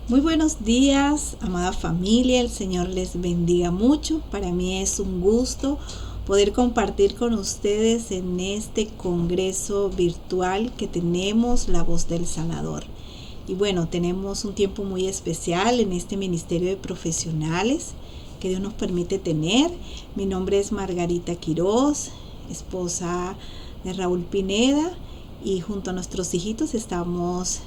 Muy buenos días, amada familia, el Señor les bendiga mucho. Para mí es un gusto poder compartir con ustedes en este congreso virtual que tenemos, La Voz del Sanador. Y bueno, tenemos un tiempo muy especial en este ministerio de profesionales que Dios nos permite tener. Mi nombre es Margarita Quiroz, esposa de Raúl Pineda, y junto a nuestros hijitos estamos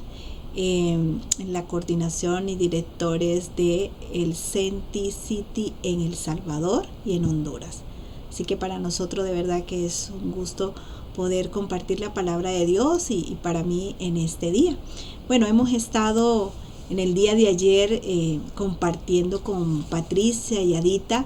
en la coordinación y directores de el Senti City en El Salvador y en Honduras. Así que para nosotros de verdad que es un gusto poder compartir la palabra de Dios y para mí en este día. Bueno, hemos estado en el día de ayer compartiendo con Patricia y Adita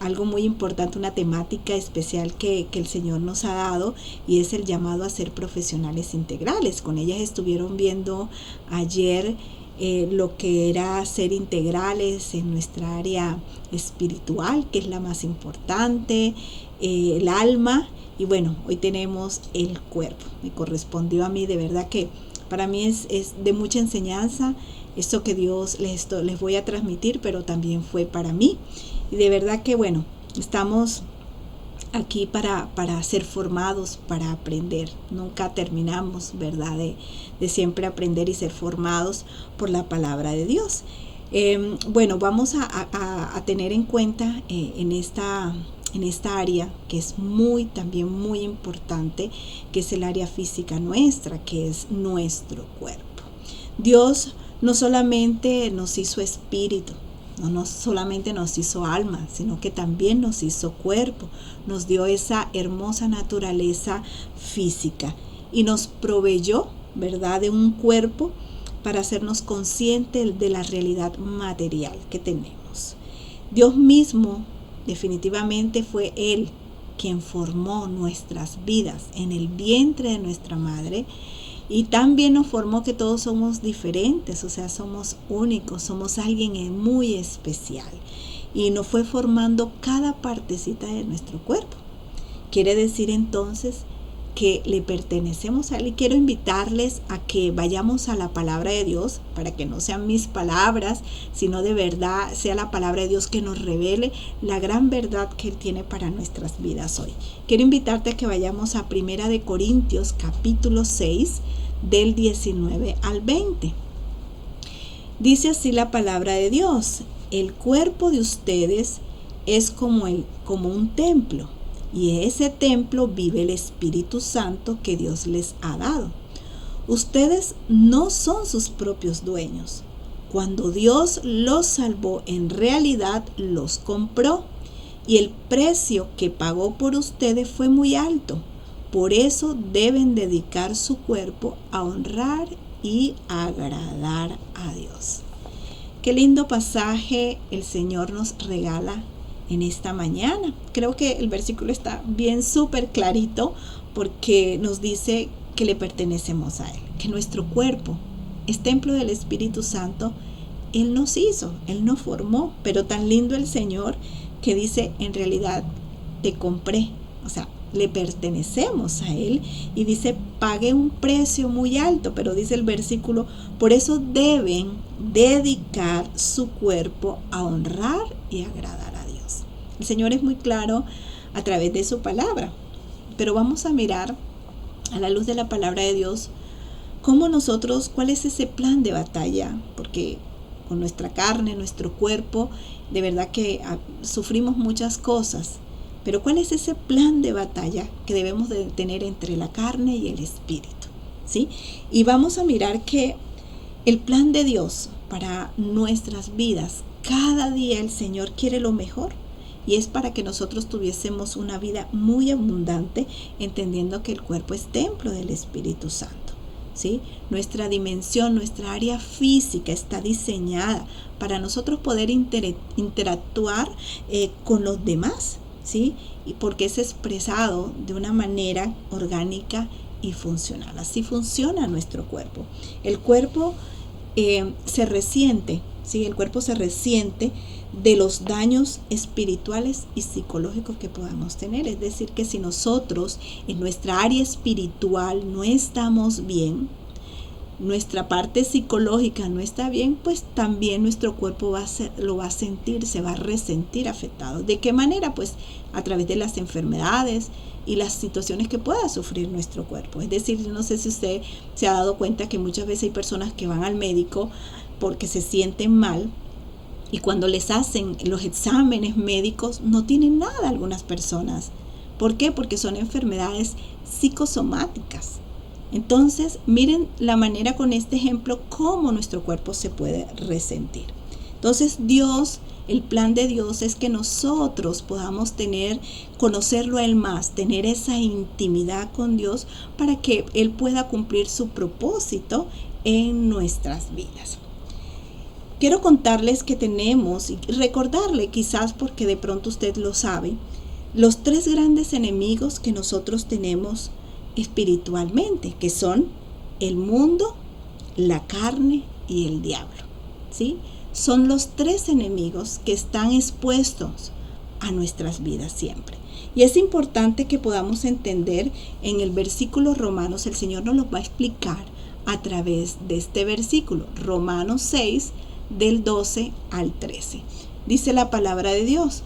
algo muy importante, una temática especial que el Señor nos ha dado, y es el llamado a ser profesionales integrales. Con ellas estuvieron viendo ayer lo que era ser integrales en nuestra área espiritual, que es la más importante, el alma, y bueno, hoy tenemos el cuerpo. Me correspondió a mí, de verdad que para mí es de mucha enseñanza esto que Dios les voy a transmitir, pero también fue para mí. Y de verdad que bueno, estamos aquí para ser formados, para aprender. Nunca terminamos, ¿verdad? De siempre aprender y ser formados por la palabra de Dios. Bueno, vamos a tener en cuenta en esta área que es también muy importante, que es el área física nuestra, que es nuestro cuerpo. Dios no solamente nos hizo espíritu, no solamente nos hizo alma, sino que también nos hizo cuerpo, nos dio esa hermosa naturaleza física y nos proveyó, ¿verdad?, de un cuerpo para hacernos conscientes de la realidad material que tenemos. Dios mismo definitivamente fue Él quien formó nuestras vidas en el vientre de nuestra madre, y también nos formó que todos somos diferentes, o sea, somos únicos, somos alguien muy especial, y nos fue formando cada partecita de nuestro cuerpo. Quiere decir entonces que le pertenecemos a Él, y quiero invitarles a que vayamos a la palabra de Dios, para que no sean mis palabras, sino de verdad sea la palabra de Dios que nos revele la gran verdad que Él tiene para nuestras vidas hoy. Quiero invitarte a que vayamos a 1 Corintios capítulo 6, del 19 al 20. Dice así la palabra de Dios: el cuerpo de ustedes es como un templo, y en ese templo vive el Espíritu Santo que Dios les ha dado. Ustedes no son sus propios dueños. Cuando Dios los salvó, en realidad los compró, y el precio que pagó por ustedes fue muy alto. Por eso deben dedicar su cuerpo a honrar y agradar a Dios. Qué lindo pasaje el Señor nos regala en esta mañana. Creo que el versículo está bien súper clarito, porque nos dice que le pertenecemos a Él, que nuestro cuerpo es templo del Espíritu Santo. Él nos hizo, Él nos formó, pero tan lindo el Señor que dice, en realidad te compré, o sea, le pertenecemos a Él, y dice, pagué un precio muy alto, pero dice el versículo, por eso deben dedicar su cuerpo a honrar y agradar a Dios. El Señor es muy claro a través de su palabra, pero vamos a mirar a la luz de la palabra de Dios cuál es ese plan de batalla, porque con nuestra carne, nuestro cuerpo, de verdad que sufrimos muchas cosas. Pero ¿cuál es ese plan de batalla que debemos de tener entre la carne y el espíritu? ¿Sí? Y vamos a mirar que el plan de Dios para nuestras vidas, cada día el Señor quiere lo mejor, y es para que nosotros tuviésemos una vida muy abundante, entendiendo que el cuerpo es templo del Espíritu Santo. ¿Sí? Nuestra dimensión, nuestra área física está diseñada para nosotros poder interactuar con los demás, ¿sí? Y porque es expresado de una manera orgánica y funcional. Así funciona nuestro cuerpo. El cuerpo se resiente, ¿sí? El cuerpo se resiente de los daños espirituales y psicológicos que podamos tener. Es decir, que si nosotros en nuestra área espiritual no estamos bien, nuestra parte psicológica no está bien, pues también nuestro cuerpo lo va a sentir, se va a resentir afectado. ¿De qué manera? Pues a través de las enfermedades y las situaciones que pueda sufrir nuestro cuerpo. Es decir, yo no sé si usted se ha dado cuenta que muchas veces hay personas que van al médico porque se sienten mal, y cuando les hacen los exámenes médicos no tienen nada algunas personas. ¿Por qué? Porque son enfermedades psicosomáticas. Entonces, miren la manera con este ejemplo cómo nuestro cuerpo se puede resentir. Entonces, el plan de Dios es que nosotros podamos conocerlo a Él más, tener esa intimidad con Dios para que Él pueda cumplir su propósito en nuestras vidas. Quiero contarles que tenemos, y recordarle quizás porque de pronto usted lo sabe, los 3 grandes enemigos que nosotros tenemos espiritualmente, que son el mundo, la carne y el diablo, ¿sí? Son los 3 enemigos que están expuestos a nuestras vidas siempre. Y es importante que podamos entender en el versículo Romanos, el Señor nos lo va a explicar a través de este versículo, Romanos 6, del 12 al 13. Dice la palabra de Dios: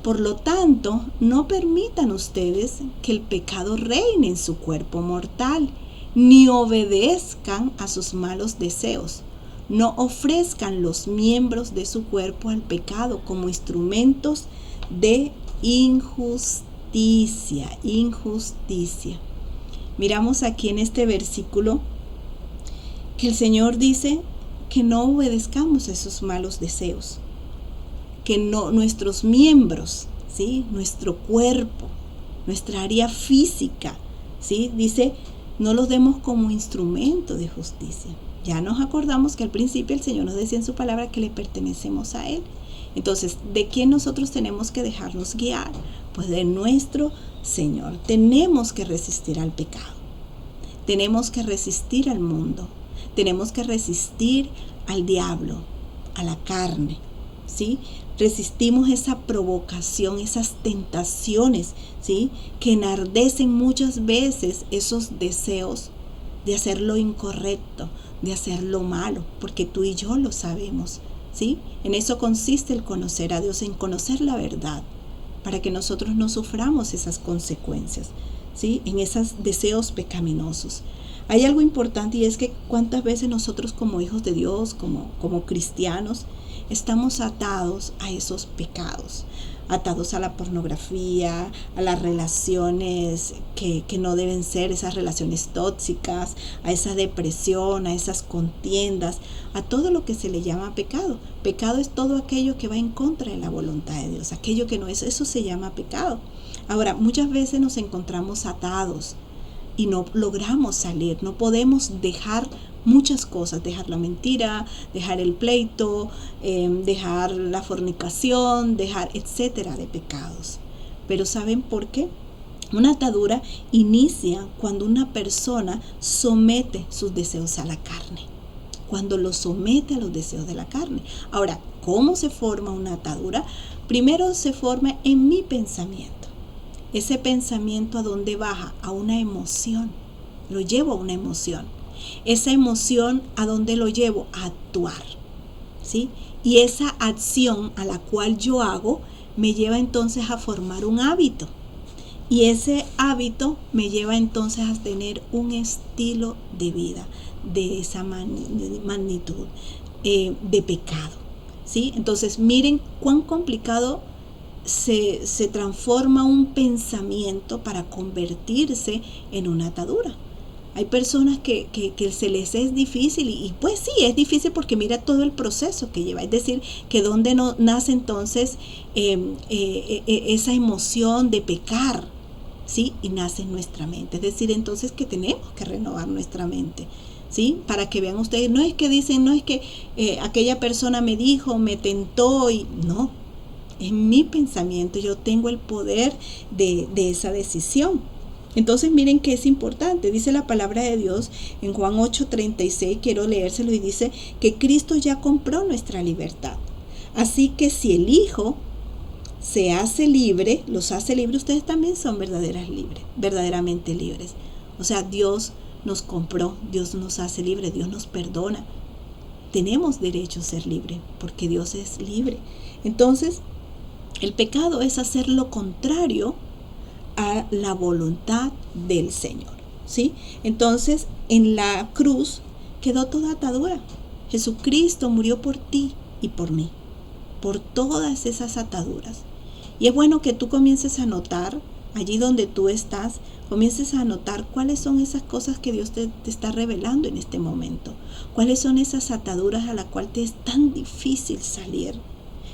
por lo tanto, no permitan ustedes que el pecado reine en su cuerpo mortal, ni obedezcan a sus malos deseos. No ofrezcan los miembros de su cuerpo al pecado como instrumentos de injusticia. Miramos aquí en este versículo que el Señor dice que no obedezcamos a esos malos deseos, que no, nuestros miembros, ¿sí? Nuestro cuerpo, nuestra área física, ¿sí? Dice, no los demos como instrumento de justicia. Ya nos acordamos que al principio el Señor nos decía en su palabra que le pertenecemos a Él. Entonces, ¿de quién nosotros tenemos que dejarnos guiar? Pues de nuestro Señor. Tenemos que resistir al pecado. Tenemos que resistir al mundo. Tenemos que resistir al diablo, a la carne, ¿sí? Resistimos esa provocación, esas tentaciones, ¿sí? Que enardecen muchas veces esos deseos de hacer lo incorrecto, de hacer lo malo, porque tú y yo lo sabemos, ¿sí? En eso consiste el conocer a Dios, en conocer la verdad, para que nosotros no suframos esas consecuencias, ¿sí? En esos deseos pecaminosos. Hay algo importante, y es que cuántas veces nosotros como hijos de Dios, como cristianos, estamos atados a esos pecados, atados a la pornografía, a las relaciones que no deben ser, esas relaciones tóxicas, a esa depresión, a esas contiendas, a todo lo que se le llama pecado. Pecado es todo aquello que va en contra de la voluntad de Dios, aquello que no es, eso se llama pecado. Ahora, muchas veces nos encontramos atados y no logramos salir, no podemos dejar muchas cosas, dejar la mentira, dejar el pleito, dejar la fornicación, dejar etcétera de pecados. Pero ¿saben por qué? Una atadura inicia cuando una persona somete sus deseos a la carne, cuando lo somete a los deseos de la carne. Ahora, ¿cómo se forma una atadura? Primero se forma en mi pensamiento. Ese pensamiento, ¿a dónde baja? A una emoción. Lo llevo a una emoción. Esa emoción, ¿a dónde lo llevo? A actuar, ¿sí? Y esa acción a la cual yo hago me lleva entonces a formar un hábito. Y ese hábito me lleva entonces a tener un estilo de vida de esa magnitud de pecado, ¿sí? Entonces, miren cuán complicado se transforma un pensamiento para convertirse en una atadura. Hay personas que se les es difícil y pues sí, es difícil porque mira todo el proceso que lleva. Es decir, que donde no nace entonces esa emoción de pecar, ¿sí? Y nace en nuestra mente. Es decir, entonces que tenemos que renovar nuestra mente, ¿sí? Para que vean ustedes, no es que dicen, no es que aquella persona me dijo, me tentó y no. En mi pensamiento yo tengo el poder de esa decisión. Entonces miren que es importante, dice la palabra de Dios en Juan 8:36, quiero leérselo, y dice que Cristo ya compró nuestra libertad. Así que si el Hijo se hace libre, los hace libres, ustedes también son verdaderamente libres. O sea, Dios nos compró, Dios nos hace libre, Dios nos perdona. Tenemos derecho a ser libre porque Dios es libre. Entonces, el pecado es hacer lo contrario a la voluntad del Señor, ¿sí? Entonces, en la cruz quedó toda atadura. Jesucristo murió por ti y por mí, por todas esas ataduras. Y es bueno que tú comiences a notar, allí donde tú estás, comiences a notar cuáles son esas cosas que Dios te está revelando en este momento. Cuáles son esas ataduras a las cuales te es tan difícil salir,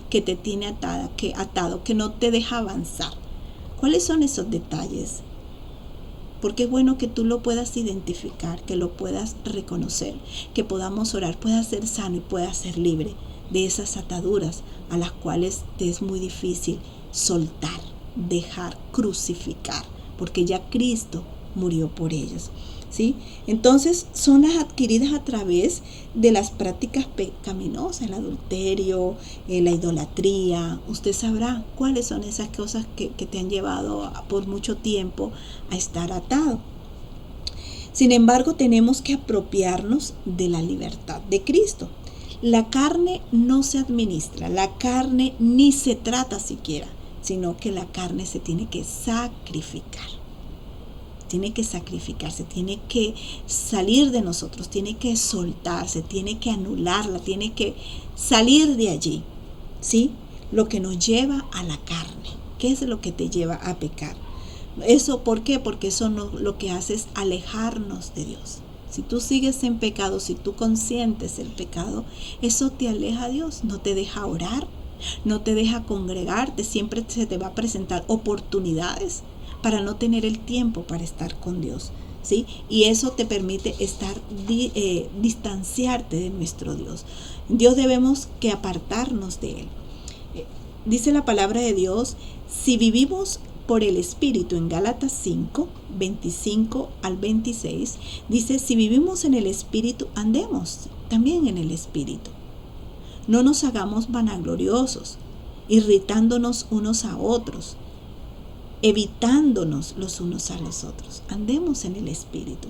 que te tiene atado, que no te deja avanzar. ¿Cuáles son esos detalles? Porque es bueno que tú lo puedas identificar, que lo puedas reconocer, que podamos orar, puedas ser sano y puedas ser libre de esas ataduras a las cuales te es muy difícil soltar, dejar, crucificar, porque ya Cristo murió por ellos, ¿sí? Entonces son las adquiridas a través de las prácticas pecaminosas, el adulterio, la idolatría. Usted sabrá cuáles son esas cosas que te han llevado por mucho tiempo a estar atado. Sin embargo, tenemos que apropiarnos de la libertad de Cristo. La carne no se administra, la carne ni se trata siquiera, sino que la carne se tiene que sacrificar. Tiene que sacrificarse, tiene que salir de nosotros, tiene que soltarse, tiene que anularla, tiene que salir de allí, ¿sí? Lo que nos lleva a la carne. ¿Qué es lo que te lleva a pecar? ¿Eso por qué? Porque eso lo que hace es alejarnos de Dios. Si tú sigues en pecado, si tú consientes el pecado, eso te aleja a Dios, no te deja orar, no te deja congregarte, siempre se te va a presentar oportunidades para no tener el tiempo para estar con Dios, ¿sí? Y eso te permite distanciarte de nuestro Dios. Dios debemos que apartarnos de Él. Dice la palabra de Dios, si vivimos por el Espíritu, en Gálatas 5, 25 al 26, dice, si vivimos en el Espíritu, andemos también en el Espíritu. No nos hagamos vanagloriosos, irritándonos unos a otros, evitándonos los unos a los otros. Andemos en el Espíritu.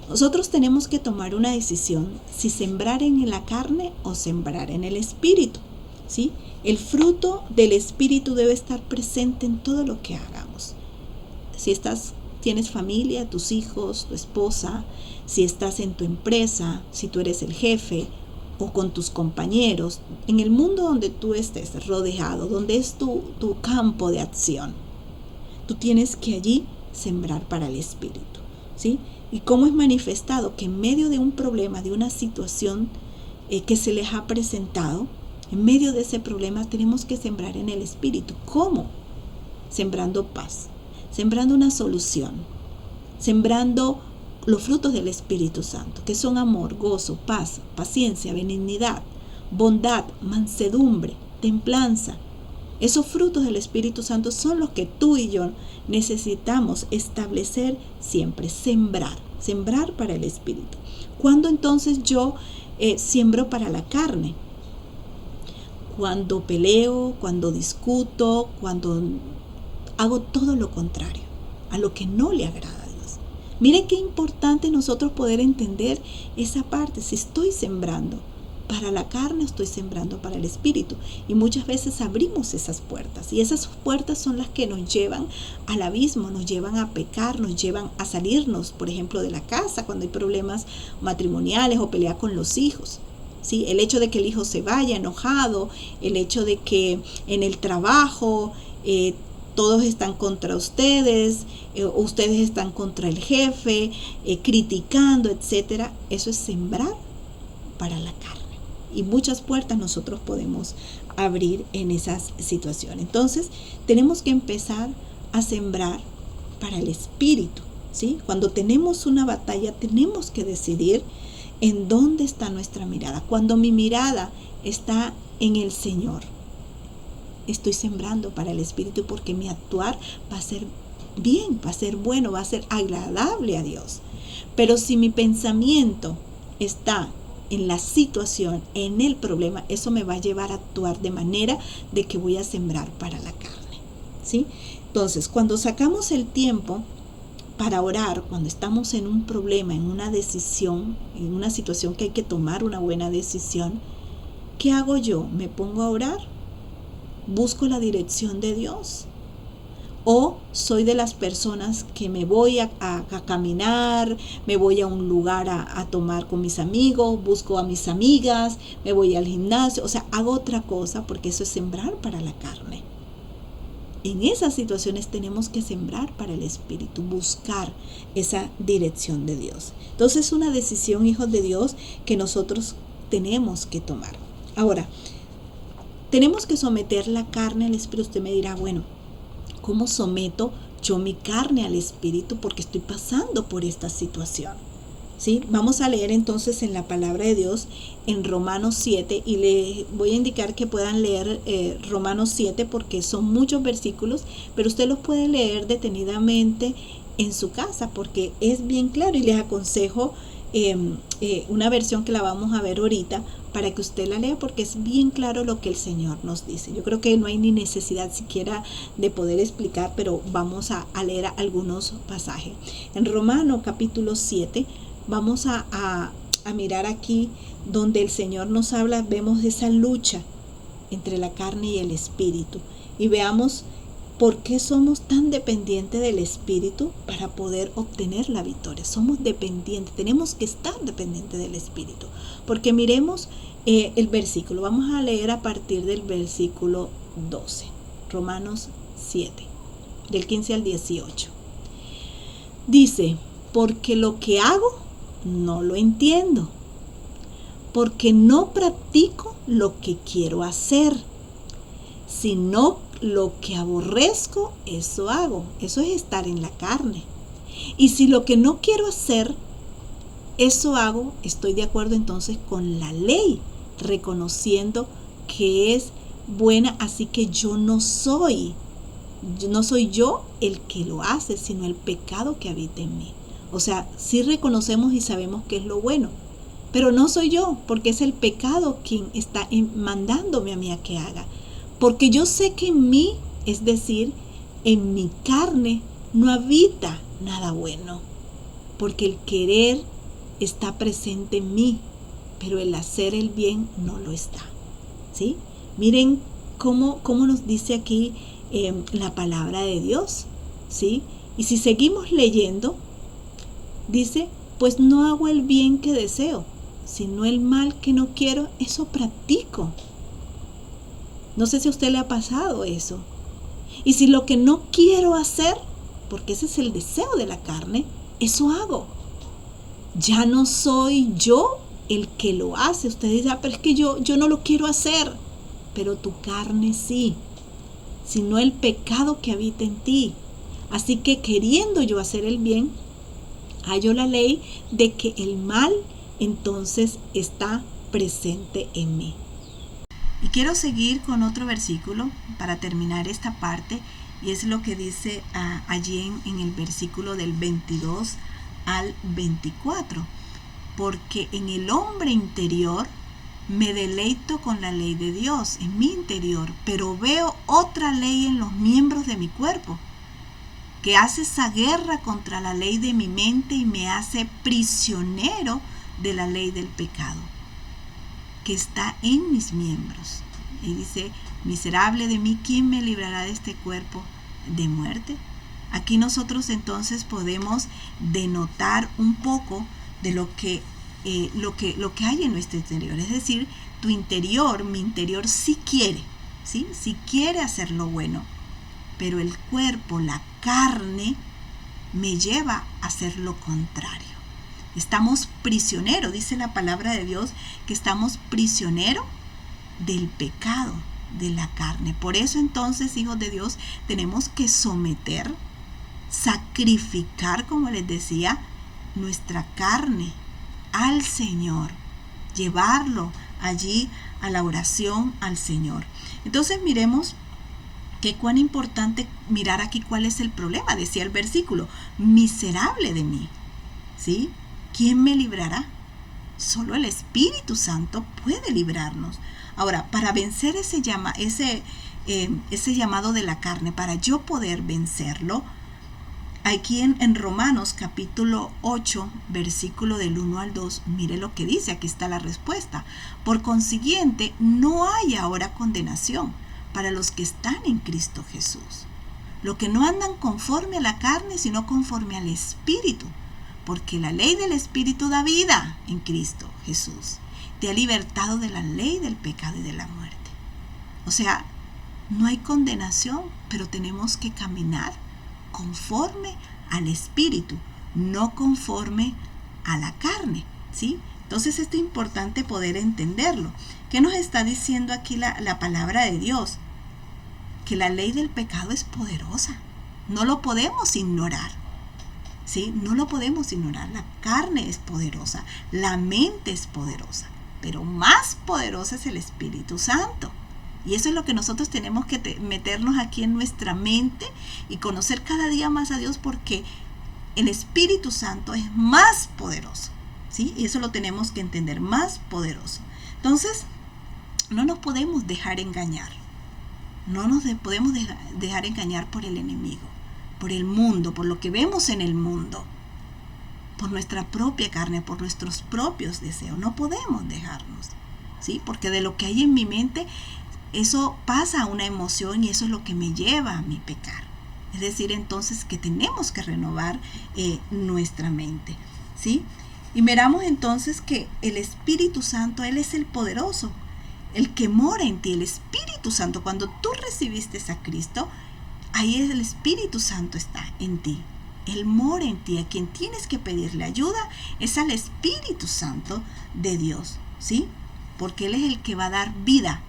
Nosotros tenemos que tomar una decisión, si sembrar en la carne o sembrar en el Espíritu, ¿sí? El fruto del Espíritu debe estar presente en todo lo que hagamos. Si tienes familia, tus hijos, tu esposa, si estás en tu empresa, si tú eres el jefe o con tus compañeros, en el mundo donde tú estés rodeado, donde es tu campo de acción, tú tienes que allí sembrar para el Espíritu, ¿sí? ¿Y cómo es manifestado? Que en medio de un problema, de una situación que se les ha presentado, en medio de ese problema tenemos que sembrar en el Espíritu. ¿Cómo? Sembrando paz, sembrando una solución, sembrando los frutos del Espíritu Santo, que son amor, gozo, paz, paciencia, benignidad, bondad, mansedumbre, templanza. Esos frutos del Espíritu Santo son los que tú y yo necesitamos establecer siempre, sembrar para el Espíritu. ¿Cuándo entonces yo siembro para la carne? Cuando peleo, cuando discuto, cuando hago todo lo contrario, a lo que no le agrada a Dios. Mire qué importante nosotros poder entender esa parte, si estoy sembrando para la carne o estoy sembrando para el Espíritu. Y muchas veces abrimos esas puertas, y esas puertas son las que nos llevan al abismo, nos llevan a pecar, nos llevan a salirnos, por ejemplo, de la casa cuando hay problemas matrimoniales o pelea con los hijos. ¿Sí? El hecho de que el hijo se vaya enojado, el hecho de que en el trabajo todos están contra ustedes, ustedes están contra el jefe, criticando, etcétera. Eso es sembrar para la carne. Y muchas puertas nosotros podemos abrir en esas situaciones. Entonces, tenemos que empezar a sembrar para el Espíritu, ¿sí? Cuando tenemos una batalla, tenemos que decidir en dónde está nuestra mirada. Cuando mi mirada está en el Señor, estoy sembrando para el Espíritu, porque mi actuar va a ser bien, va a ser bueno, va a ser agradable a Dios. Pero si mi pensamiento está en la situación, en el problema, eso me va a llevar a actuar de manera de que voy a sembrar para la carne, ¿sí? Entonces, cuando sacamos el tiempo para orar, cuando estamos en un problema, en una decisión, en una situación que hay que tomar una buena decisión, ¿qué hago yo? ¿Me pongo a orar? ¿Busco la dirección de Dios? ¿O soy de las personas que me voy a caminar, me voy a un lugar a tomar con mis amigos, busco a mis amigas, me voy al gimnasio? O sea, hago otra cosa, porque eso es sembrar para la carne. En esas situaciones tenemos que sembrar para el Espíritu, buscar esa dirección de Dios. Entonces es una decisión, hijos de Dios, que nosotros tenemos que tomar. Ahora, tenemos que someter la carne al Espíritu. Usted me dirá, bueno, ¿cómo someto yo mi carne al Espíritu? Porque estoy pasando por esta situación. ¿Sí? Vamos a leer entonces en la palabra de Dios en Romanos 7, y les voy a indicar que puedan leer Romanos 7 porque son muchos versículos, pero usted los puede leer detenidamente en su casa porque es bien claro, y les aconsejo una versión que la vamos a ver ahorita para que usted la lea, porque es bien claro lo que el Señor nos dice. Yo creo que no hay ni necesidad siquiera de poder explicar, pero vamos a leer algunos pasajes. En Romanos capítulo 7 vamos a mirar aquí donde el Señor nos habla, vemos esa lucha entre la carne y el Espíritu, y veamos por qué somos tan dependientes del Espíritu para poder obtener la victoria. Somos dependientes, tenemos que estar dependientes del Espíritu, porque miremos el versículo. Vamos a leer a partir del versículo 12, Romanos 7, del 15 al 18. Dice: porque lo que hago no lo entiendo, porque no practico lo que quiero hacer, sino lo que aborrezco, eso hago. Eso es estar en la carne. Y si lo que no quiero hacer, eso hago, estoy de acuerdo entonces con la ley, reconociendo que es buena. Así que no soy yo el que lo hace, sino el pecado que habita en mí. O sea, sí reconocemos y sabemos que es lo bueno, pero no soy yo, porque es el pecado quien está mandándome a mí a que haga. Porque yo sé que en mí, es decir, en mi carne, no habita nada bueno. Porque el querer está presente en mí, pero el hacer el bien no lo está. ¿Sí? Miren cómo nos dice aquí la palabra de Dios. ¿Sí? Y si seguimos leyendo, dice: pues no hago el bien que deseo, sino el mal que no quiero, eso practico. No sé si a usted le ha pasado eso. Y si lo que no quiero hacer, porque ese es el deseo de la carne, eso hago. Ya no soy yo el que lo hace. Usted dice: pero es que yo no lo quiero hacer. Pero tu carne sí, sino el pecado que habita en ti. Así que queriendo yo hacer el bien, hallo la ley de que el mal entonces está presente en mí. Y quiero seguir con otro versículo para terminar esta parte, y es lo que dice allí en el versículo del 22 al 24. Porque en el hombre interior me deleito con la ley de Dios, en mi interior, pero veo otra ley en los miembros de mi cuerpo, que hace esa guerra contra la ley de mi mente y me hace prisionero de la ley del pecado que está en mis miembros. Y dice: miserable de mí, ¿quién me librará de este cuerpo de muerte? Aquí nosotros entonces podemos denotar un poco de lo que hay en nuestro interior. Es decir, tu interior, mi interior sí quiere, ¿sí? Sí quiere hacer lo bueno, pero el cuerpo, la carne, me lleva a hacer lo contrario. Estamos prisioneros, dice la palabra de Dios, que estamos prisioneros del pecado, de la carne. Por eso entonces, hijos de Dios, tenemos que someter, sacrificar, como les decía, nuestra carne al Señor, llevarlo allí a la oración al Señor. Entonces miremos que cuán importante mirar aquí cuál es el problema. Decía el versículo: miserable de mí, ¿sí? ¿Quién me librará? Solo el Espíritu Santo puede librarnos. Ahora, para vencer ese llamado de la carne, para yo poder vencerlo, Aquí en Romanos capítulo 8, versículo del 1 al 2, mire lo que dice, aquí está la respuesta. Por consiguiente, no hay ahora condenación para los que están en Cristo Jesús. Lo que no andan conforme a la carne, sino conforme al Espíritu. Porque la ley del Espíritu da vida en Cristo Jesús. Te ha libertado de la ley del pecado y de la muerte. O sea, no hay condenación, pero tenemos que caminar conforme al Espíritu, no conforme a la carne, ¿sí? Entonces esto es importante poder entenderlo. ¿Qué nos está diciendo aquí la palabra de Dios? Que la ley del pecado es poderosa. No lo podemos ignorar, ¿sí? No lo podemos ignorar. La carne es poderosa, la mente es poderosa, pero más poderosa es el Espíritu Santo. Y eso es lo que nosotros tenemos que meternos aquí en nuestra mente y conocer cada día más a Dios, porque el Espíritu Santo es más poderoso, ¿sí? Y eso lo tenemos que entender, más poderoso. Entonces, no nos podemos dejar engañar. No nos podemos dejar engañar por el enemigo, por el mundo, por lo que vemos en el mundo, por nuestra propia carne, por nuestros propios deseos. No podemos dejarnos, ¿sí? Porque de lo que hay en mi mente, eso pasa a una emoción y eso es lo que me lleva a mi pecar. Es decir, entonces que tenemos que renovar nuestra mente, ¿sí? Y miramos entonces que el Espíritu Santo, Él es el poderoso, el que mora en ti, el Espíritu Santo. Cuando tú recibiste a Cristo, ahí es el Espíritu Santo está en ti. Él mora en ti. A quien tienes que pedirle ayuda es al Espíritu Santo de Dios, ¿sí? Porque Él es el que va a dar vida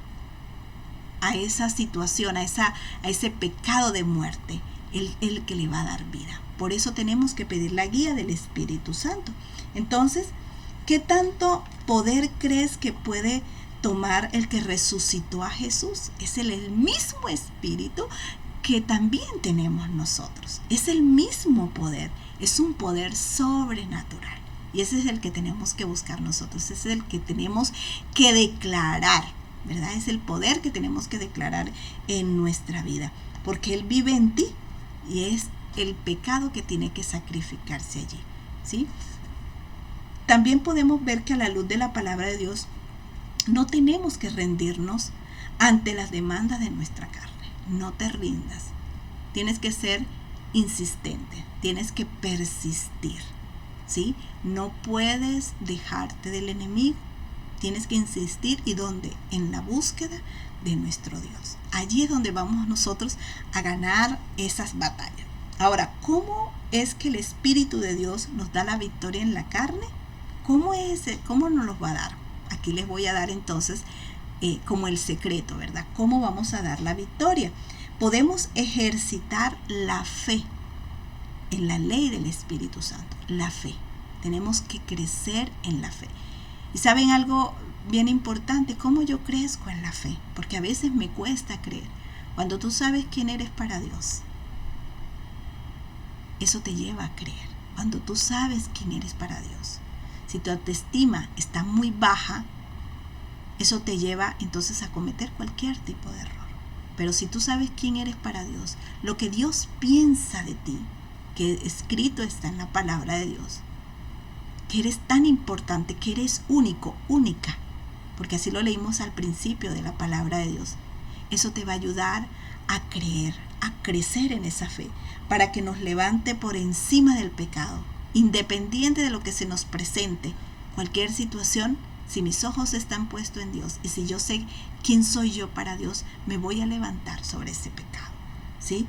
a esa situación, a ese pecado de muerte, el que le va a dar vida. Por eso tenemos que pedir la guía del Espíritu Santo. Entonces, ¿qué tanto poder crees que puede tomar el que resucitó a Jesús? Es el mismo Espíritu que también tenemos nosotros. Es el mismo poder, es un poder sobrenatural. Y ese es el que tenemos que buscar nosotros, ese es el que tenemos que declarar, ¿verdad? Es el poder que tenemos que declarar en nuestra vida, porque Él vive en ti y es el pecado que tiene que sacrificarse allí, ¿sí? También podemos ver que a la luz de la palabra de Dios no tenemos que rendirnos ante las demandas de nuestra carne. No te rindas, tienes que ser insistente, tienes que persistir, ¿sí? No puedes dejarte del enemigo. Tienes que insistir. ¿Y dónde? En la búsqueda de nuestro Dios. Allí es donde vamos nosotros a ganar esas batallas. Ahora, ¿cómo es que el Espíritu de Dios nos da la victoria en la carne? ¿Cómo nos los va a dar? Aquí les voy a dar entonces como el secreto, ¿verdad? ¿Cómo vamos a dar la victoria? Podemos ejercitar la fe en la ley del Espíritu Santo. La fe. Tenemos que crecer en la fe. Y saben algo bien importante, cómo yo crezco en la fe, porque a veces me cuesta creer. Cuando tú sabes quién eres para Dios, eso te lleva a creer. Cuando tú sabes quién eres para Dios, si tu autoestima está muy baja, eso te lleva entonces a cometer cualquier tipo de error. Pero si tú sabes quién eres para Dios, lo que Dios piensa de ti, que escrito está en la palabra de Dios, que eres tan importante, que eres único, única, porque así lo leímos al principio de la palabra de Dios. Eso te va a ayudar a creer, a crecer en esa fe, para que nos levante por encima del pecado, independiente de lo que se nos presente, cualquier situación. Si mis ojos están puestos en Dios y si yo sé quién soy yo para Dios, me voy a levantar sobre ese pecado, ¿sí?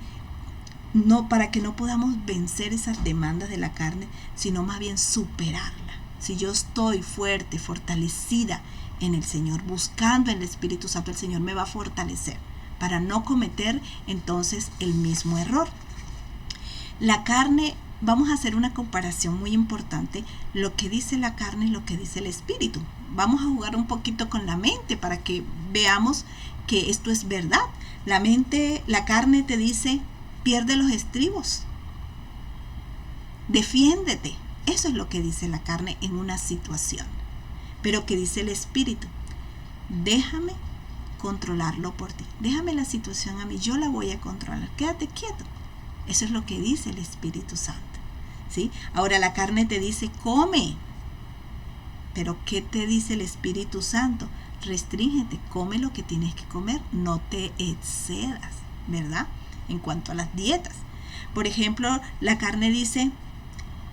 No para que no podamos vencer esas demandas de la carne, sino más bien superarla. Si yo estoy fuerte, fortalecida en el Señor, buscando en el Espíritu Santo, el Señor me va a fortalecer para no cometer entonces el mismo error. La carne, vamos a hacer una comparación muy importante, lo que dice la carne y lo que dice el Espíritu. Vamos a jugar un poquito con la mente para que veamos que esto es verdad. La mente, la carne te dice: pierde los estribos, defiéndete. Eso es lo que dice la carne en una situación. Pero ¿qué dice el Espíritu? Déjame controlarlo por ti. Déjame la situación a mí, yo la voy a controlar. Quédate quieto. Eso es lo que dice el Espíritu Santo, ¿sí? Ahora la carne te dice, come. Pero ¿qué te dice el Espíritu Santo? Restríngete, come lo que tienes que comer, no te excedas, ¿verdad? En cuanto a las dietas. Por ejemplo, la carne dice,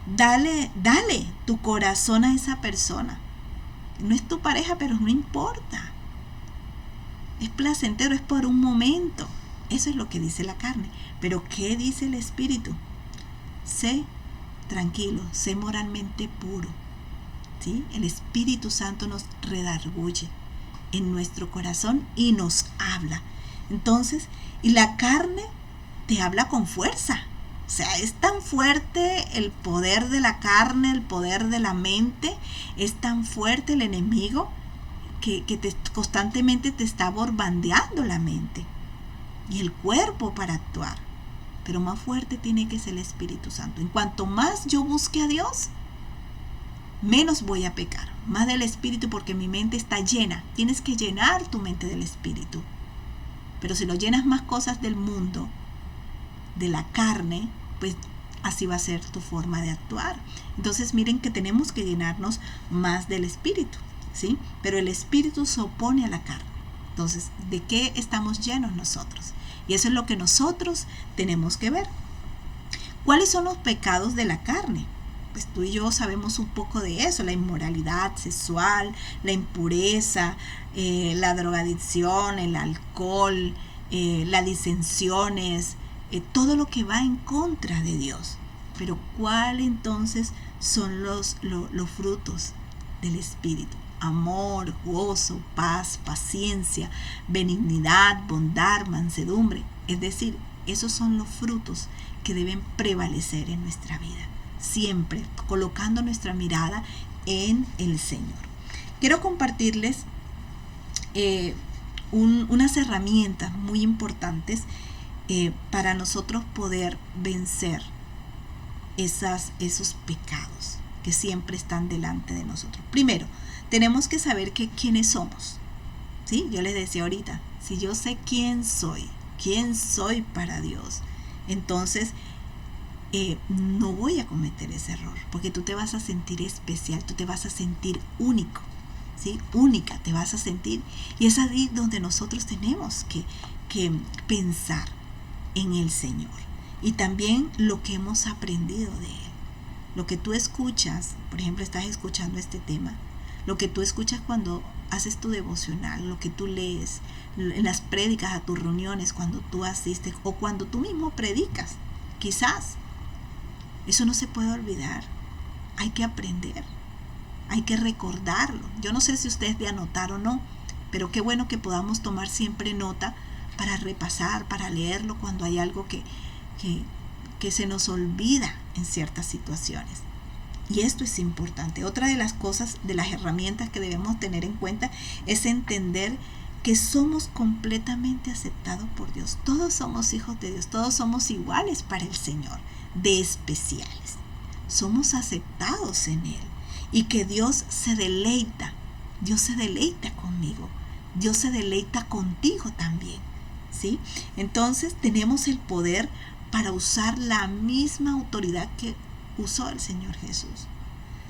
dale tu corazón a esa persona. No es tu pareja, pero no importa. Es placentero, es por un momento. Eso es lo que dice la carne. Pero ¿qué dice el Espíritu? Sé tranquilo, sé moralmente puro. ¿Sí? El Espíritu Santo nos redarguye en nuestro corazón y nos habla. Entonces, y la carne te habla con fuerza. O sea, es tan fuerte el poder de la carne, el poder de la mente, es tan fuerte el enemigo que constantemente te está bombardeando la mente y el cuerpo para actuar. Pero más fuerte tiene que ser el Espíritu Santo. En cuanto más yo busque a Dios, menos voy a pecar, más del Espíritu, porque mi mente está llena. Tienes que llenar tu mente del Espíritu. Pero si lo llenas más cosas del mundo, de la carne, pues así va a ser tu forma de actuar. Entonces miren que tenemos que llenarnos más del Espíritu, ¿sí? Pero el Espíritu se opone a la carne. Entonces, ¿de qué estamos llenos nosotros? Y eso es lo que nosotros tenemos que ver. ¿Cuáles son los pecados de la carne? Pues tú y yo sabemos un poco de eso: la inmoralidad sexual, la impureza, la drogadicción, el alcohol, las disensiones, todo lo que va en contra de Dios. Pero ¿cuál entonces son los frutos del Espíritu? Amor, gozo, paz, paciencia, benignidad, bondad, mansedumbre. Es decir, esos son los frutos que deben prevalecer en nuestra vida, siempre colocando nuestra mirada en el Señor. Quiero compartirles unas herramientas muy importantes para nosotros poder vencer esos pecados que siempre están delante de nosotros. Primero, tenemos que saber quiénes somos, ¿sí? Yo les decía ahorita, si yo sé quién soy para Dios, entonces no voy a cometer ese error, porque tú te vas a sentir especial, tú te vas a sentir único, ¿sí? Única te vas a sentir, y es ahí donde nosotros tenemos que pensar en el Señor y también lo que hemos aprendido de Él. Lo que tú escuchas, por ejemplo, estás escuchando este tema, lo que tú escuchas cuando haces tu devocional, lo que tú lees en las prédicas, a tus reuniones, cuando tú asistes o cuando tú mismo predicas, quizás eso no se puede olvidar. Hay que aprender, hay que recordarlo. Yo no sé si ustedes de anotar o no, pero qué bueno que podamos tomar siempre nota para repasar, para leerlo cuando hay algo que se nos olvida en ciertas situaciones. Y esto es importante. Otra de las cosas, de las herramientas que debemos tener en cuenta, es entender que somos completamente aceptados por Dios. Todos somos hijos de Dios, todos somos iguales para el Señor, de especiales. Somos aceptados en Él y que Dios se deleita conmigo, Dios se deleita contigo también, ¿sí? Entonces tenemos el poder para usar la misma autoridad que usó el Señor Jesús.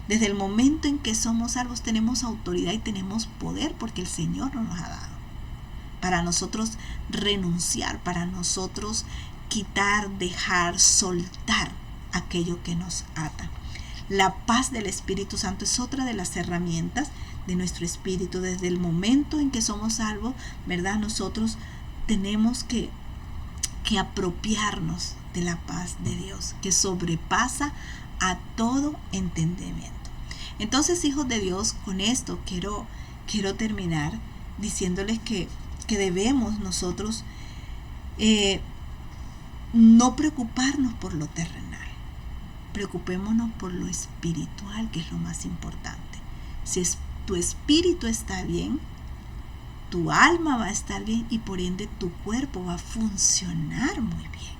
Desde el momento en que somos salvos tenemos autoridad y tenemos poder, porque el Señor nos ha dado para nosotros renunciar, para nosotros quitar, dejar, soltar aquello que nos ata. La paz del Espíritu Santo es otra de las herramientas de nuestro espíritu. Desde el momento en que somos salvos, ¿verdad? Nosotros tenemos que apropiarnos de la paz de Dios, que sobrepasa a todo entendimiento. Entonces, hijos de Dios, con esto quiero terminar diciéndoles que debemos nosotros no preocuparnos por lo terrenal, preocupémonos por lo espiritual, que es lo más importante. Si tu espíritu está bien, tu alma va a estar bien y por ende tu cuerpo va a funcionar muy bien.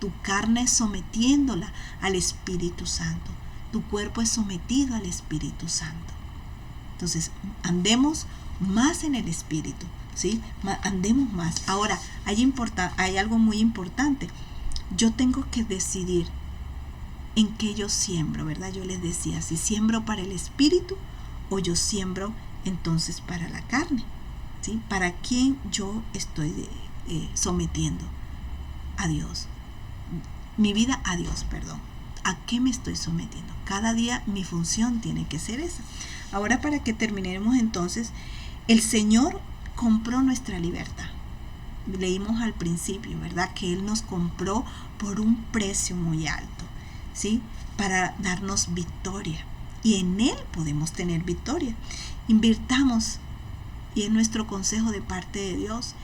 Tu carne es sometiéndola al Espíritu Santo, tu cuerpo es sometido al Espíritu Santo. Entonces, andemos más en el Espíritu, ¿sí? Andemos más. Ahora, hay algo muy importante. yo tengo que decidir en qué yo siembro, ¿verdad? Yo les decía, si siembro para el espíritu o yo siembro entonces para la carne, ¿sí? ¿Para quién yo estoy sometiendo? A Dios. Mi vida a Dios, perdón. ¿A qué me estoy sometiendo? Cada día mi función tiene que ser esa. Ahora, para que terminemos entonces, el Señor compró nuestra libertad. Leímos al principio, ¿verdad? Que Él nos compró por un precio muy alto, ¿sí? Para darnos victoria. Y en Él podemos tener victoria. Invirtamos, y es nuestro consejo de parte de Dios,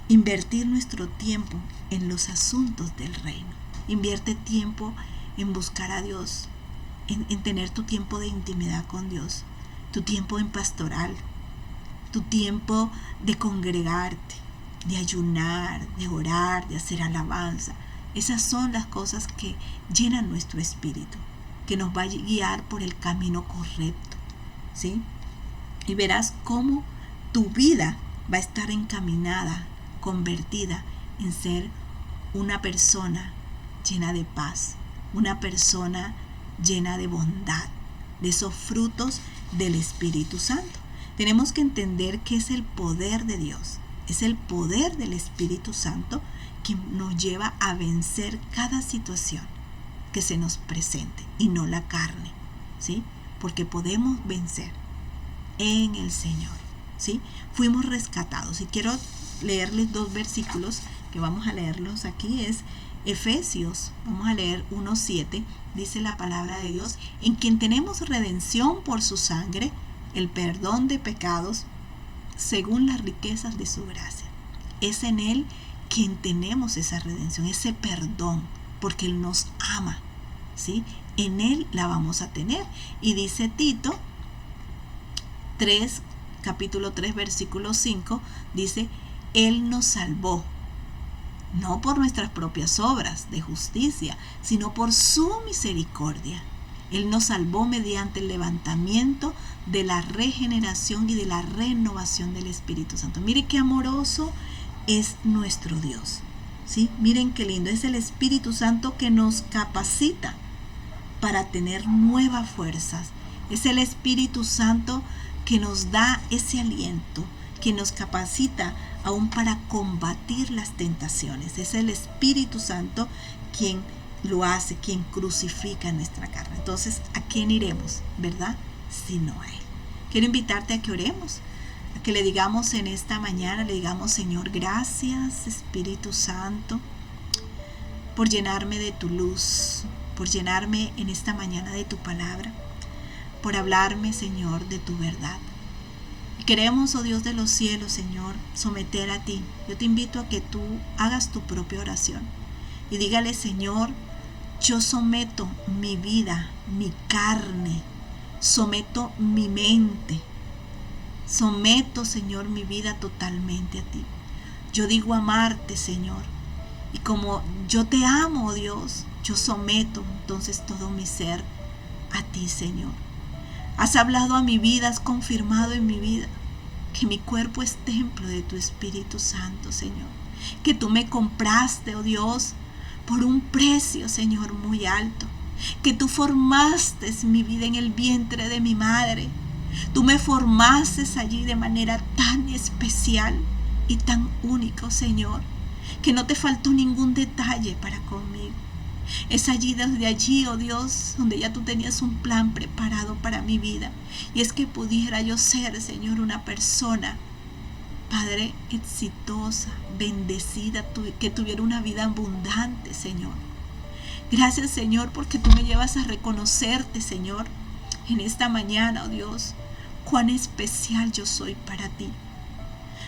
invertir nuestro tiempo en los asuntos del reino. Invierte tiempo en buscar a Dios, en tener tu tiempo de intimidad con Dios, tu tiempo en pastoral, tu tiempo de congregarte, de ayunar, de orar, de hacer alabanza. Esas son las cosas que llenan nuestro espíritu, que nos va a guiar por el camino correcto, ¿sí? Y verás cómo tu vida va a estar encaminada, convertida en ser una persona llena de paz, una persona llena de bondad, de esos frutos del Espíritu Santo. Tenemos que entender que es el poder de Dios, es el poder del Espíritu Santo que nos lleva a vencer cada situación que se nos presente y no la carne, ¿sí? Porque podemos vencer en el Señor, ¿sí? Fuimos rescatados. Y quiero leerles 2 versículos que vamos a leerlos aquí. Es Efesios, vamos a leer 1:7, dice la palabra de Dios: en quien tenemos redención por su sangre, el perdón de pecados, según las riquezas de su gracia. Es en Él quien tenemos esa redención, ese perdón, porque Él nos ama, ¿sí? En Él la vamos a tener. Y dice Tito 3, capítulo 3, versículo 5, dice: Él nos salvó, no por nuestras propias obras de justicia, sino por su misericordia. Él nos salvó mediante el levantamiento de la regeneración y de la renovación del Espíritu Santo. Mire qué amoroso es nuestro Dios, ¿sí? Miren qué lindo. Es el Espíritu Santo que nos capacita para tener nuevas fuerzas. Es el Espíritu Santo que nos da ese aliento, que nos capacita aún para combatir las tentaciones. Es el Espíritu Santo quien lo hace, quien crucifica nuestra carne. Entonces, ¿a quién iremos, verdad? Sino a Él. Quiero invitarte a que oremos, a que le digamos en esta mañana, le digamos: Señor, gracias Espíritu Santo por llenarme de tu luz, por llenarme en esta mañana de tu palabra, por hablarme, Señor, de tu verdad. Y queremos, oh Dios de los cielos, Señor, someter a ti. Yo te invito a que tú hagas tu propia oración y dígale: Señor, yo someto mi vida, mi carne, someto mi mente, someto, Señor, mi vida totalmente a ti. Yo digo amarte, Señor, y como yo te amo, oh Dios, yo someto entonces todo mi ser a ti, Señor. Has hablado a mi vida, has confirmado en mi vida que mi cuerpo es templo de tu Espíritu Santo, Señor. Que tú me compraste, oh Dios, por un precio, Señor, muy alto. Que tú formaste mi vida en el vientre de mi madre. Tú me formaste allí de manera tan especial y tan única, Señor, que no te faltó ningún detalle para conmigo. Es allí, desde allí, oh Dios, donde ya tú tenías un plan preparado para mi vida. Y es que pudiera yo ser, Señor, una persona, Padre, exitosa, bendecida, que tuviera una vida abundante, Señor. Gracias, Señor, porque tú me llevas a reconocerte, Señor, en esta mañana, oh Dios, cuán especial yo soy para ti.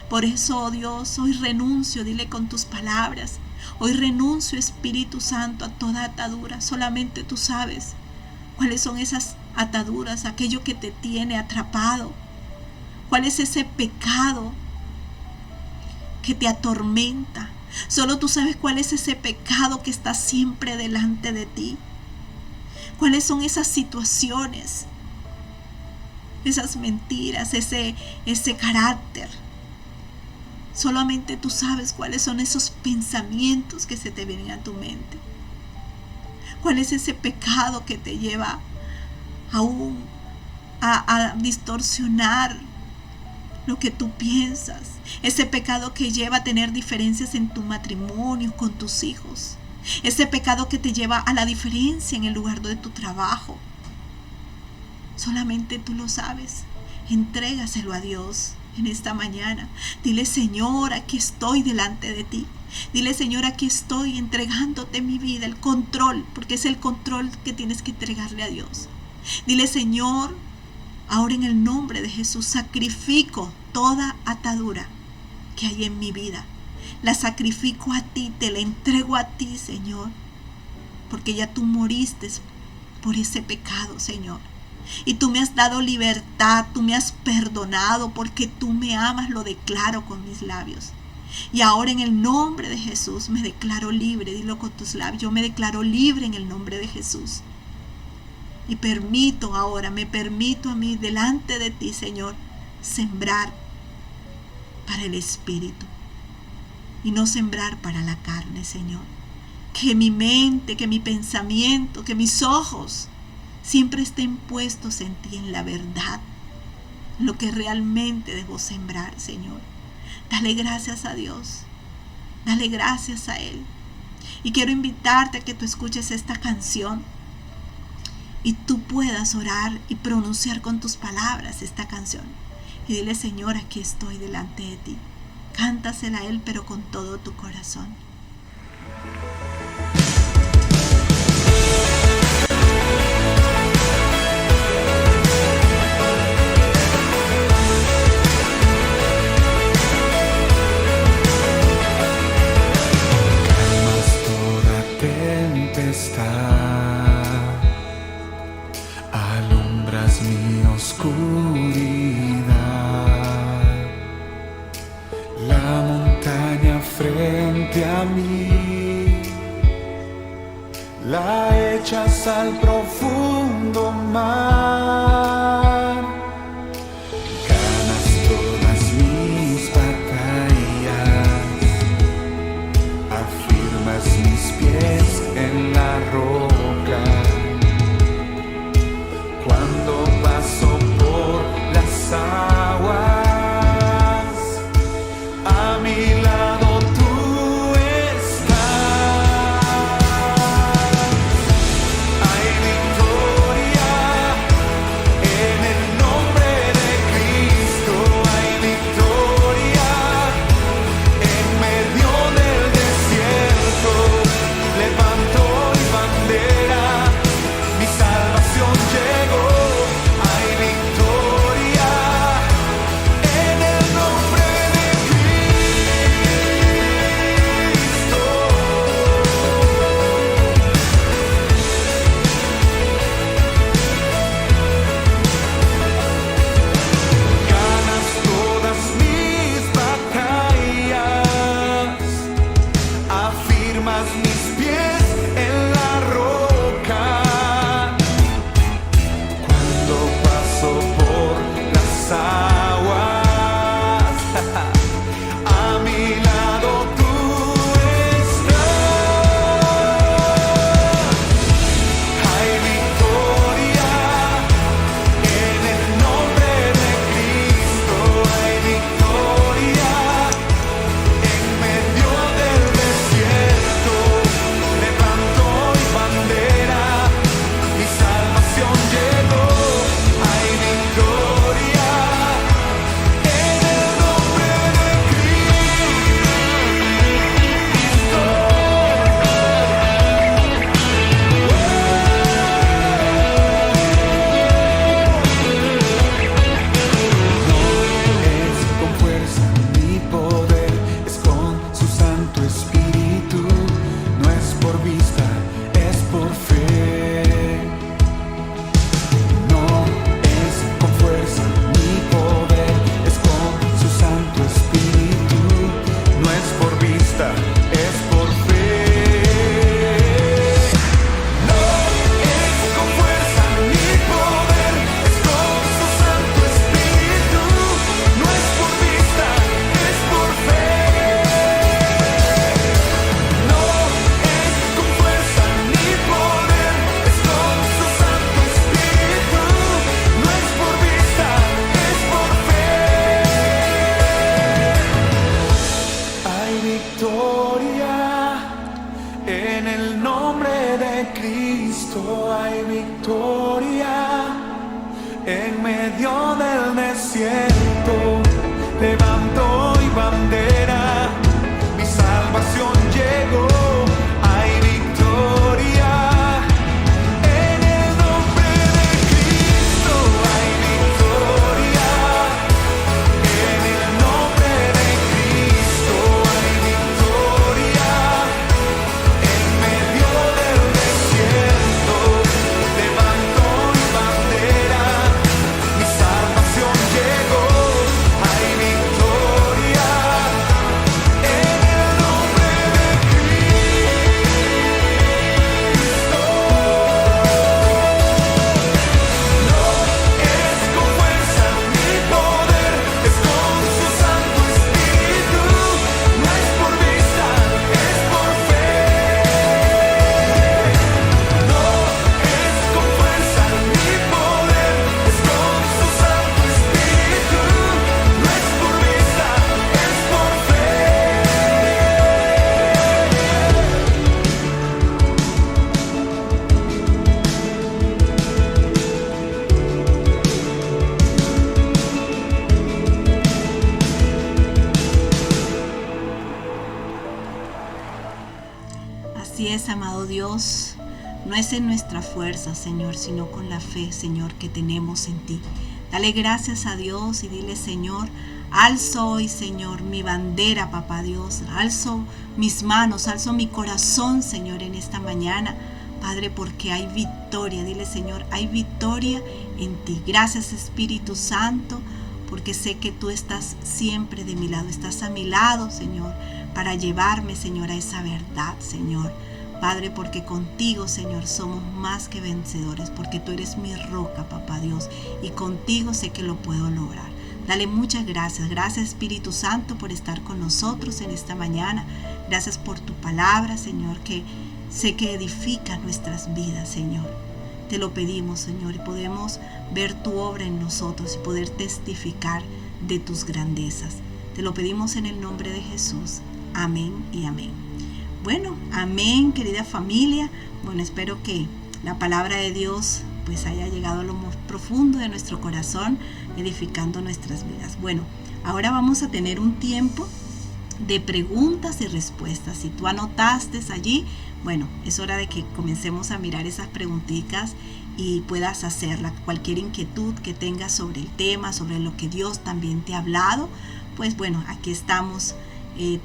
Por eso, oh Dios, hoy renuncio, dile con tus palabras, hoy renuncio, Espíritu Santo, a toda atadura. Solamente tú sabes cuáles son esas ataduras, aquello que te tiene atrapado. ¿Cuál es ese pecado que te atormenta? Solo tú sabes cuál es ese pecado que está siempre delante de ti. ¿Cuáles son esas situaciones, esas mentiras, ese carácter? Solamente tú sabes cuáles son esos pensamientos que se te vienen a tu mente. ¿Cuál es ese pecado que te lleva aún a distorsionar lo que tú piensas? Ese pecado que lleva a tener diferencias en tu matrimonio, con tus hijos. Ese pecado que te lleva a la diferencia en el lugar de tu trabajo. Solamente tú lo sabes. Entrégaselo a Dios en esta mañana. Dile: Señor, aquí estoy delante de ti. Dile: Señor, aquí estoy entregándote mi vida, el control, porque es el control que tienes que entregarle a Dios. Dile: Señor, ahora en el nombre de Jesús sacrifico toda atadura que hay en mi vida. La sacrifico a ti, te la entrego a ti, Señor, porque ya tú moriste por ese pecado, Señor. Y tú me has dado libertad, tú me has perdonado, porque tú me amas, lo declaro con mis labios. Y ahora en el nombre de Jesús me declaro libre. Dilo con tus labios: yo me declaro libre en el nombre de Jesús. Y me permito a mí delante de ti, Señor, sembrar para el Espíritu y no sembrar para la carne, Señor. Que mi mente, que mi pensamiento, que mis ojos siempre estén puestos en ti, en la verdad, lo que realmente debo sembrar, Señor. Dale gracias a Dios, dale gracias a Él. Y quiero invitarte a que tú escuches esta canción y tú puedas orar y pronunciar con tus palabras esta canción. Y dile: Señor, aquí estoy delante de ti. Cántasela a Él, pero con todo tu corazón. Alumbras mi oscuridad, la montaña frente a mí la echas al profundo mar. Ganas todas mis batallas, afirmas mis pies en la roca. Cuando paso por las aguas, a mi lado tú estás. Hay victoria amado Dios, no es en nuestra fuerza, Señor, sino con la fe, Señor, que tenemos en ti. Dale gracias a Dios y dile, Señor, alzo hoy, Señor, mi bandera, papá Dios. Alzo mis manos, alzo mi corazón, Señor, en esta mañana, Padre, porque hay victoria. Dile, Señor, hay victoria en ti. Gracias, Espíritu Santo, porque sé que tú estás siempre de mi lado. Estás a mi lado, Señor, para llevarme, Señor, a esa verdad, Señor. Padre, porque contigo, Señor, somos más que vencedores, porque tú eres mi roca, papá Dios, y contigo sé que lo puedo lograr. Dale muchas gracias. Gracias, Espíritu Santo, por estar con nosotros en esta mañana. Gracias por tu palabra, Señor, que sé que edifica nuestras vidas, Señor. Te lo pedimos, Señor, y podemos ver tu obra en nosotros y poder testificar de tus grandezas. Te lo pedimos en el nombre de Jesús. Amén y amén. Bueno, amén, querida familia. Bueno, espero que la palabra de Dios pues haya llegado a lo más profundo de nuestro corazón, edificando nuestras vidas. Bueno, ahora vamos a tener un tiempo de preguntas y respuestas. Si tú anotaste allí, bueno, es hora de que comencemos a mirar esas preguntitas y puedas hacerla. Cualquier inquietud que tengas sobre el tema, sobre lo que Dios también te ha hablado, pues bueno, aquí estamos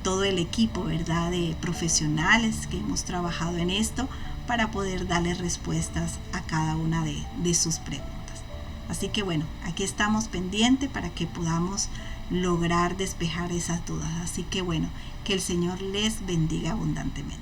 todo el equipo, ¿verdad?, de profesionales que hemos trabajado en esto para poder darle respuestas a cada una de sus preguntas. Así que bueno, aquí estamos pendientes para que podamos lograr despejar esas dudas. Así que bueno, que el Señor les bendiga abundantemente.